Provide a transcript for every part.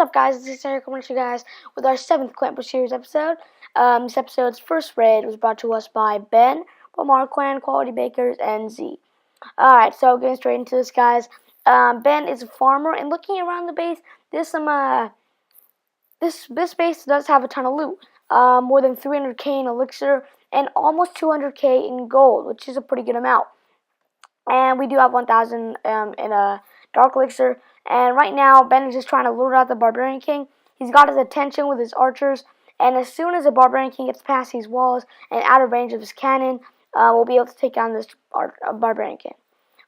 What's up, guys? This is Sarah coming to you guys with our 7th Clan Series episode. This episode's first raid was brought to us by Ben from our clan, Quality Bakers, and Z. Alright, so getting straight into this, guys. Ben is a farmer, and looking around the base, there's some, this base does have a ton of loot. More than 300k in elixir, and almost 200k in gold, which is a pretty good amount. And we do have 1,000 in a dark elixir. And right now, Ben is just trying to lure out the Barbarian King. He's got his attention with his archers. And as soon as the Barbarian King gets past these walls and out of range of his cannon, we'll be able to take down this Barbarian King.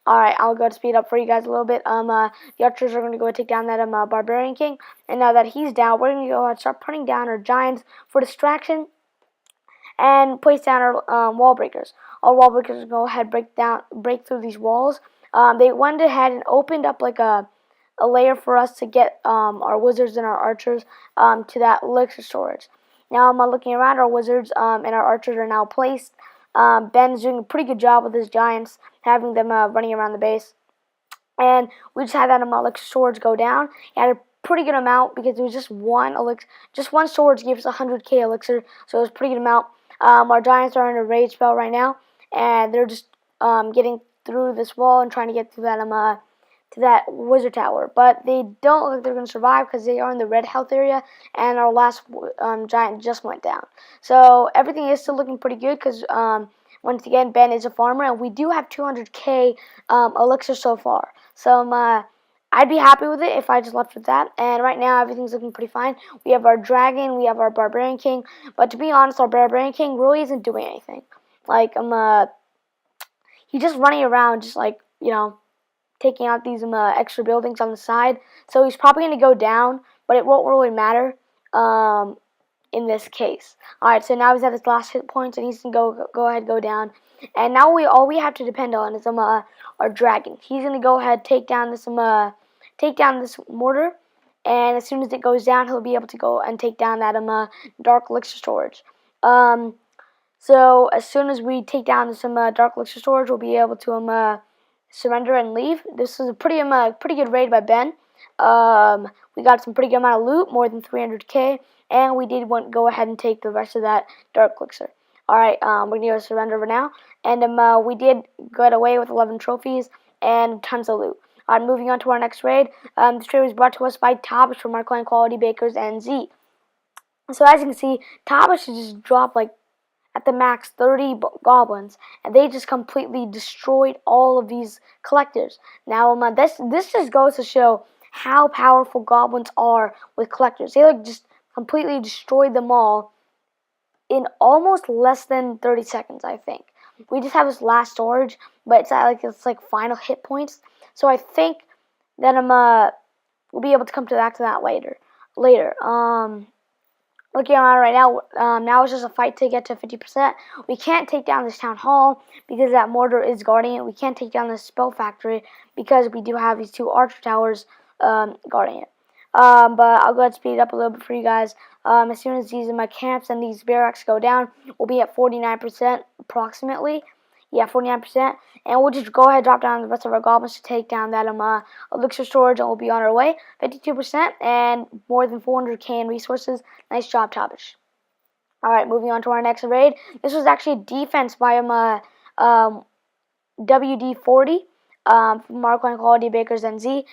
Alright, I'll go to speed up for you guys a little bit. The archers are going to go and take down that Barbarian King. And now that he's down, we're going to go and start putting down our giants for distraction and place down our wall breakers. Our wall breakers will go ahead break through these walls. They went ahead and opened up like a layer for us to get our wizards and our archers to that elixir storage. Now I'm looking around. Our wizards and our archers are now placed. Ben's doing a pretty good job with his giants, having them running around the base. And we just had that elixir storage go down. It had a pretty good amount because it was just one elixir. Just one storage gave us 100k elixir, so it was a pretty good amount. Our giants are in a rage spell right now, and they're just getting through this wall and trying to get to that wizard tower. But they don't look like they're going to survive because they are in the red health area, and our last giant just went down. So everything is still looking pretty good because once again, Ben is a farmer, and we do have 200k elixir so far. So I'd be happy with it if I just left with that. And right now, everything's looking pretty fine. We have our dragon, we have our Barbarian King. But to be honest, our Barbarian King really isn't doing anything. Like, he's just running around, just like, taking out these extra buildings on the side. So he's probably going to go down, but it won't really matter in this case. Alright, so now he's at his last hit points, and he's going to go ahead and go down. And now all we have to depend on is our dragon. He's going to go ahead take down this mortar, and as soon as it goes down, he'll be able to go and take down that dark elixir storage. So as soon as we take down this dark elixir storage, we'll be able to surrender and leave. This is a pretty good raid by Ben. We got some pretty good amount of loot, more than 300k, and we did go ahead and take the rest of that dark elixir. Alright, we're going to go surrender for now. And we did get away with 11 trophies and tons of loot. Alright, moving on to our next raid. This raid was brought to us by Tobish from our clan, Quality Bakers, and Z. So as you can see, Tobish just dropped like at the max 30 goblins, and they just completely destroyed all of these collectors. Now this just goes to show how powerful goblins are with collectors. They like just completely destroyed them all in almost less than 30 seconds, I think. We just have this last storage, but it's like final hit points. So I think that we'll be able to come back to that later. Looking around right now, now it's just a fight to get to 50%. We can't take down this town hall because that mortar is guarding it. We can't take down this spell factory because we do have these two archer towers guarding it. But I'll go ahead and speed it up a little bit for you guys. As soon as these camps and these barracks go down, we'll be at 49% approximately. Yeah, 49%. And we'll just go ahead and drop down the rest of our goblins to take down that elixir storage, and we'll be on our way. 52% and more than 400k in resources. Nice job, Tobish. Alright, moving on to our next raid. This was actually a defense by WD-40 from our clan, Quality Bakers, and Z.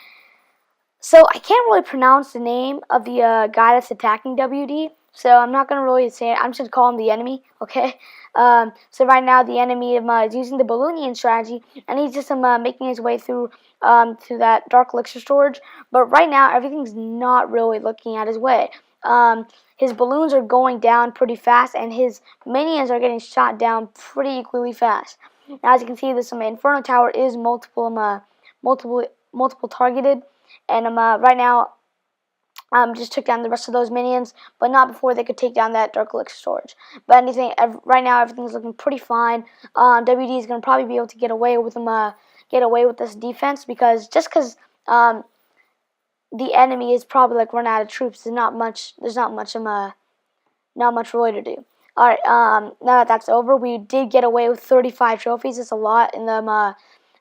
So I can't really pronounce the name of the guy that's attacking WD, so I'm not going to really say it. I'm just going to call him the enemy, okay? So right now the enemy is using the Balloonian strategy, and he's just making his way through to that dark elixir storage. But right now everything's not really looking at his way. His balloons are going down pretty fast, and his minions are getting shot down pretty equally fast. Now, as you can see, this Inferno Tower is multiple targeted. And right now, just took down the rest of those minions, but not before they could take down that dark elixir storage. But right now, everything's looking pretty fine. WD is going to probably be able to get away with this defense because the enemy is probably like run out of troops. There's not much really to do. All right, now that that's over, we did get away with 35 trophies. It's a lot in the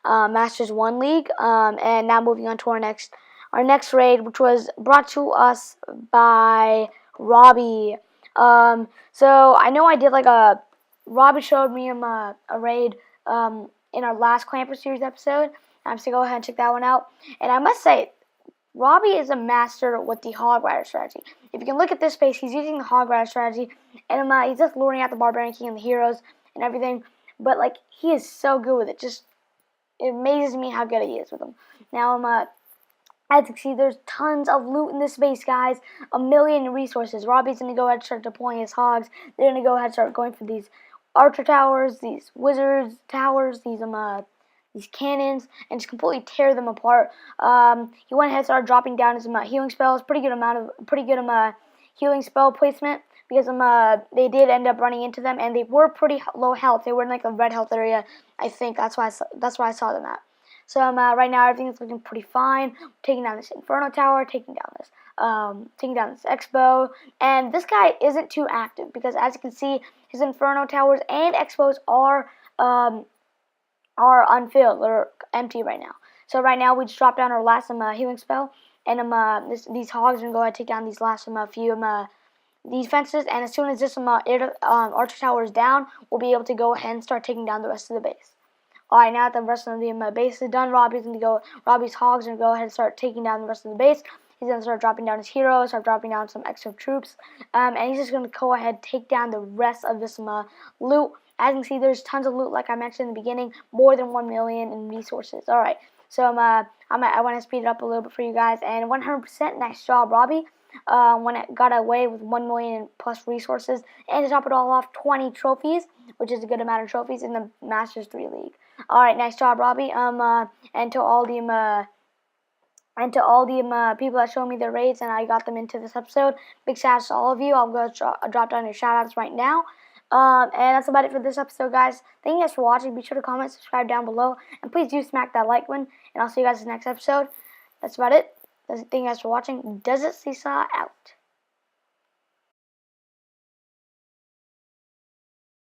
Masters 1 League. And now moving on to our next our next raid, which was brought to us by Robbie. So I know I did like a Robbie showed me a raid in our last Clamper series episode. I'm just gonna go ahead and check that one out. And I must say, Robbie is a master with the hog rider strategy. If you can look at this space, he's using the hog rider strategy, and he's just luring out the Barbarian King and the heroes and everything. But like, he is so good with it. Just it amazes me how good he is with them. Now as you can see, there's tons of loot in this space, guys. 1,000,000 resources. Robbie's gonna go ahead and start deploying his hogs. They're gonna go ahead and start going for these archer towers, these wizards towers, these cannons, and just completely tear them apart. He went ahead and started dropping down his healing spells. Pretty good healing spell placement, because they did end up running into them, and they were pretty low health. They were in like a red health area, I think. That's why I saw them at. So right now everything's looking pretty fine. Taking down this Inferno Tower, taking down this Expo, and this guy isn't too active because, as you can see, his Inferno Towers and Expos are unfilled. They're empty right now. So right now we just dropped down our last healing spell, and these hogs are gonna go ahead and take down these last few defenses. And as soon as this archer tower is down, we'll be able to go ahead and start taking down the rest of the base. Alright, now that the rest of the base is done, Robbie's hogs are gonna go ahead and start taking down the rest of the base. He's gonna start dropping down his heroes, start dropping down some extra troops, and he's just gonna go ahead and take down the rest of this loot. As you can see, there's tons of loot, like I mentioned in the beginning, more than 1,000,000 in resources. Alright, so I want to speed it up a little bit for you guys, and 100% nice job, Robbie. When it got away with 1,000,000 plus resources, and to top it all off, 20 trophies, which is a good amount of trophies in the Masters 3 League. Alright, nice job, Robbie. And to all the people that showed me their raids and I got them into this episode, big shout outs to all of you. I'll go drop down your shout outs right now. And that's about it for this episode, guys. Thank you guys for watching. Be sure to comment, subscribe down below, and please do smack that like button. And I'll see you guys in the next episode. That's about it. Thank you guys for watching. DoesItSaysa out.